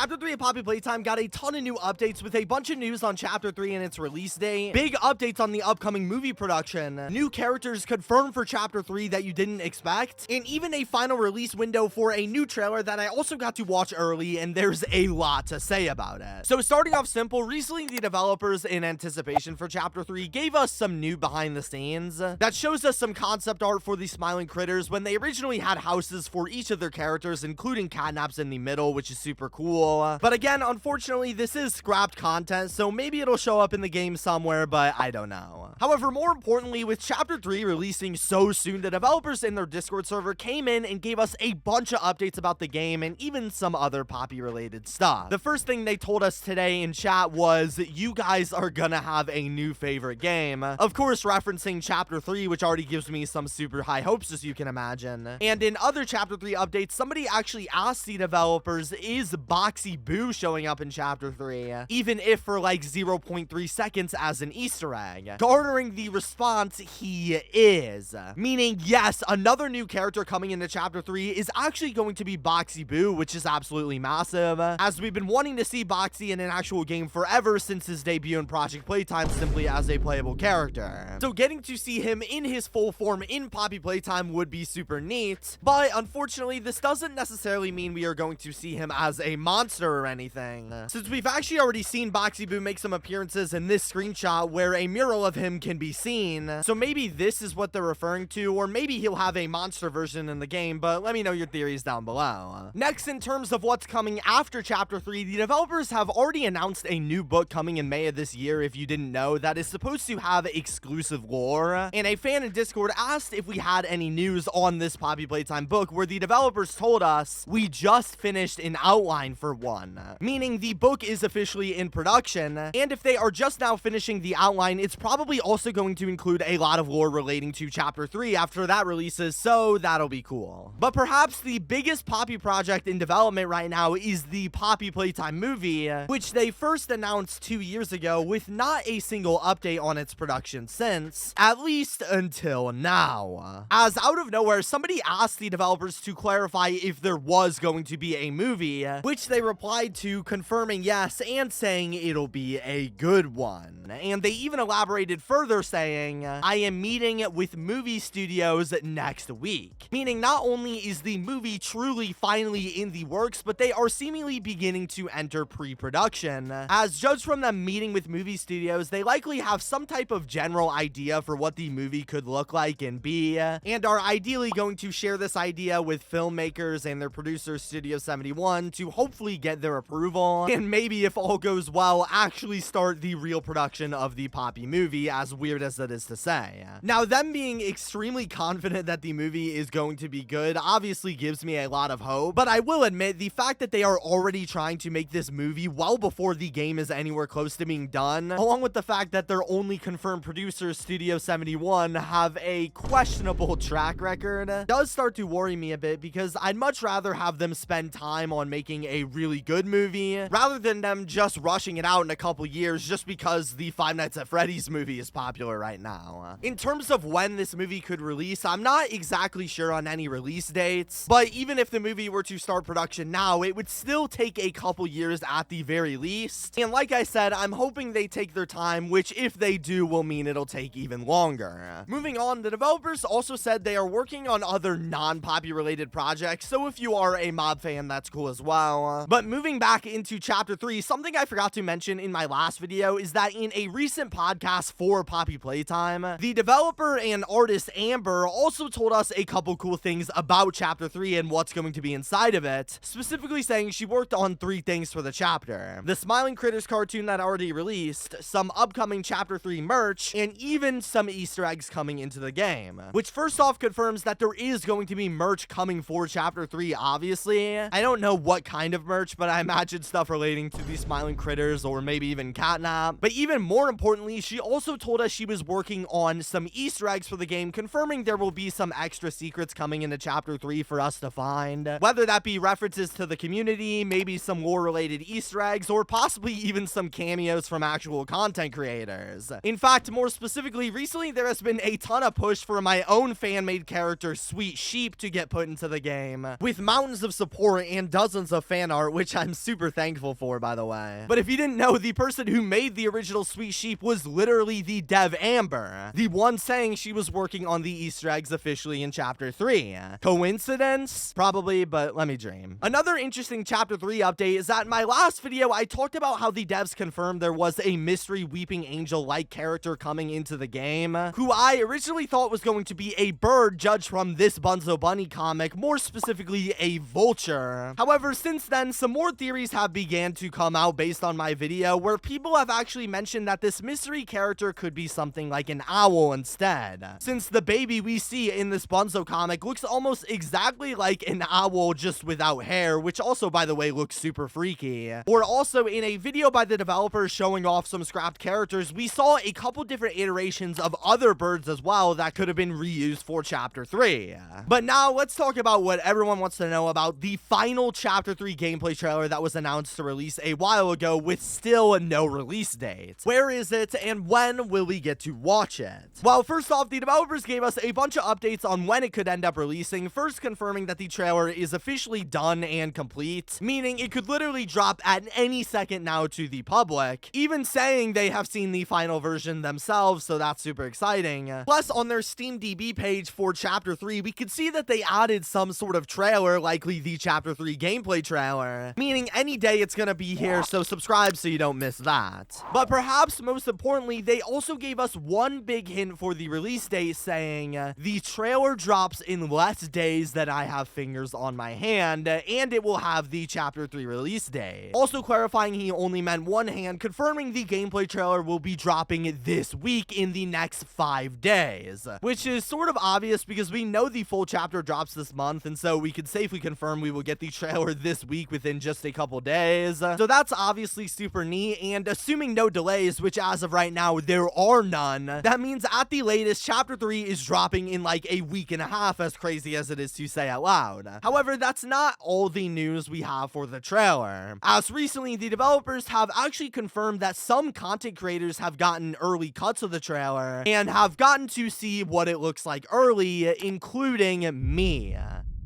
Chapter 3 of Poppy Playtime got a ton of new updates with a bunch of news on Chapter 3 and its release date, big updates on the upcoming movie production, new characters confirmed for Chapter 3 that you didn't expect, and even a final release window for a new trailer that I also got to watch early, and there's a lot to say about it. So starting off simple, recently the developers in anticipation for Chapter 3 gave us some new behind the scenes that shows us some concept art for the smiling critters when they originally had houses for each of their characters, including catnaps in the middle, which is super cool. But again, unfortunately, this is scrapped content, so maybe it'll show up in the game somewhere, but I don't know. However, more importantly, with Chapter 3 releasing so soon, the developers in their Discord server came in and gave us a bunch of updates about the game and even some other Poppy-related stuff. The first thing they told us today in chat was, you guys are gonna have a new favorite game. Of course, referencing Chapter 3, which already gives me some super high hopes, as you can imagine. And in other Chapter 3 updates, somebody actually asked the developers, is Boxy showing up in Chapter 3, even if for like 0.3 seconds as an Easter egg, garnering the response, he is. Meaning, yes, another new character coming into Chapter 3 is actually going to be Boxy, which is absolutely massive, as we've been wanting to see Boxy in an actual game forever since his debut in Project Playtime simply as a playable character. So getting to see him in his full form in Poppy Playtime would be super neat, but unfortunately, this doesn't necessarily mean we are going to see him as a monster or anything, since we've actually already seen Boxy make some appearances in this screenshot where a mural of him can be seen. So maybe this is what they're referring to, or maybe he'll have a monster version in the game, but let me know your theories down below. Next, in terms of what's coming after Chapter 3, the developers have already announced a new book coming in May of this year, if you didn't know, that is supposed to have exclusive lore, and a fan in Discord asked if we had any news on this Poppy Playtime book, where the developers told us, we just finished an outline for one, meaning the book is officially in production, and if they are just now finishing the outline, it's probably also going to include a lot of lore relating to Chapter 3 after that releases, so that'll be cool. But perhaps the biggest Poppy project in development right now is the Poppy Playtime movie, which they first announced 2 years ago with not a single update on its production since, at least until now. As out of nowhere, somebody asked the developers to clarify if there was going to be a movie, which they replied to confirming yes and saying it'll be a good one. And they even elaborated further saying, I am meeting with movie studios next week. Meaning not only is the movie truly finally in the works, but they are seemingly beginning to enter pre-production. As judged from them meeting with movie studios, they likely have some type of general idea for what the movie could look like and be, and are ideally going to share this idea with filmmakers and their producer Studio 71 to hopefully get their approval, and maybe if all goes well, actually start the real production of the Poppy movie, as weird as that is to say. Now, them being extremely confident that the movie is going to be good obviously gives me a lot of hope, but I will admit the fact that they are already trying to make this movie well before the game is anywhere close to being done, along with the fact that their only confirmed producer, Studio 71, have a questionable track record, does start to worry me a bit, because I'd much rather have them spend time on making a really good movie rather than them just rushing it out in a couple years just because the Five Nights at Freddy's movie is popular right now. In terms of when this movie could release, I'm not exactly sure on any release dates, but even if the movie were to start production now, it would still take a couple years at the very least. And like I said, I'm hoping they take their time, which if they do will mean it'll take even longer. Moving on, the developers also said they are working on other non-Poppy related projects, so if you are a mob fan, that's cool as well. But moving back into Chapter 3, something I forgot to mention in my last video is that in a recent podcast for Poppy Playtime, the developer and artist Amber also told us a couple cool things about Chapter 3 and what's going to be inside of it, specifically saying she worked on 3 things for the chapter: the Smiling Critters cartoon that already released, some upcoming Chapter 3 merch, and even some Easter eggs coming into the game, which first off confirms that there is going to be merch coming for Chapter 3, obviously. I don't know what kind of merch, but I imagine stuff relating to the Smiling Critters or maybe even Catnap. But even more importantly, she also told us she was working on some Easter eggs for the game, confirming there will be some extra secrets coming into Chapter 3 for us to find, whether that be references to the community, maybe some lore-related Easter eggs, or possibly even some cameos from actual content creators. In fact, more specifically, recently there has been a ton of push for my own fan-made character, Sweet Sheep, to get put into the game, with mountains of support and dozens of fan art, which I'm super thankful for, by the way. But if you didn't know, the person who made the original Sweet Sheep was literally the dev Amber, the one saying she was working on the Easter eggs officially in Chapter 3. Coincidence? Probably, but let me dream. Another interesting Chapter 3 update is that in my last video, I talked about how the devs confirmed there was a mystery weeping angel-like character coming into the game, who I originally thought was going to be a bird judged from this Bunzo Bunny comic, more specifically a vulture. However, since then, some more theories have began to come out based on my video, where people have actually mentioned that this mystery character could be something like an owl instead, since the baby we see in this Bunzo comic looks almost exactly like an owl just without hair, which also, by the way, looks super freaky. Or also, in a video by the developers showing off some scrapped characters, we saw a couple different iterations of other birds as well that could have been reused for Chapter 3. But now, let's talk about what everyone wants to know about the final Chapter 3 gameplay trailer that was announced to release a while ago with still no release date. Where is it, and when will we get to watch it? Well, first off, the developers gave us a bunch of updates on when it could end up releasing, first confirming that the trailer is officially done and complete, meaning it could literally drop at any second now to the public, even saying they have seen the final version themselves, so that's super exciting. Plus, on their SteamDB page for Chapter 3, we could see that they added some sort of trailer, likely the Chapter 3 gameplay trailer, meaning any day it's gonna be here, so subscribe so you don't miss that. But perhaps most importantly, they also gave us one big hint for the release date, saying, the trailer drops in less days than I have fingers on my hand, and it will have the Chapter 3 release day. Also clarifying he only meant one hand, confirming the gameplay trailer will be dropping this week in the next 5 days, which is sort of obvious because we know the full chapter drops this month, and so we can safely confirm we will get the trailer this week within just a couple days. So that's obviously super neat, and assuming no delays, which as of right now there are none, that means at the latest Chapter 3 is dropping in like a week and a half, as crazy as it is to say out loud. However, that's not all the news we have for the trailer, as recently the developers have actually confirmed that some content creators have gotten early cuts of the trailer and have gotten to see what it looks like early, including me.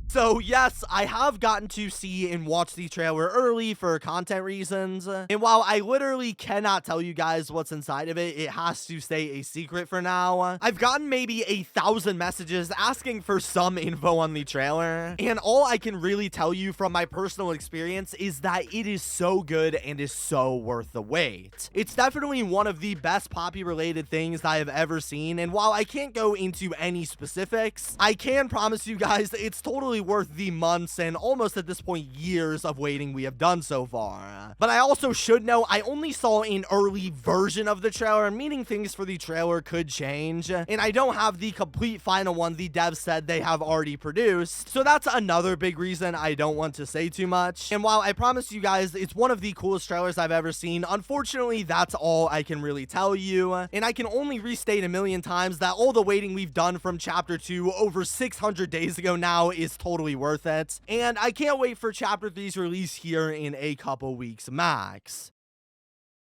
So yes, I have gotten to see and watch the trailer early for content reasons, and while I literally cannot tell you guys what's inside of it, it has to stay a secret for now. I've gotten maybe 1,000 messages asking for some info on the trailer, and all I can really tell you from my personal experience is that it is so good and is so worth the wait. It's definitely one of the best Poppy related things I have ever seen, and while I can't go into any specifics, I can promise you guys it's totally worth the months and almost at this point years of waiting we have done so far. But I also should know I only saw an early version of the trailer, meaning things for the trailer could change, and I don't have the complete final one the devs said they have already produced, so that's another big reason I don't want to say too much. And while I promise you guys it's one of the coolest trailers I've ever seen, unfortunately that's all I can really tell you, and I can only restate a million times that all the waiting we've done from Chapter 2 over 600 days ago now is totally worth it, and I can't wait for Chapter 3's release here in a couple weeks max.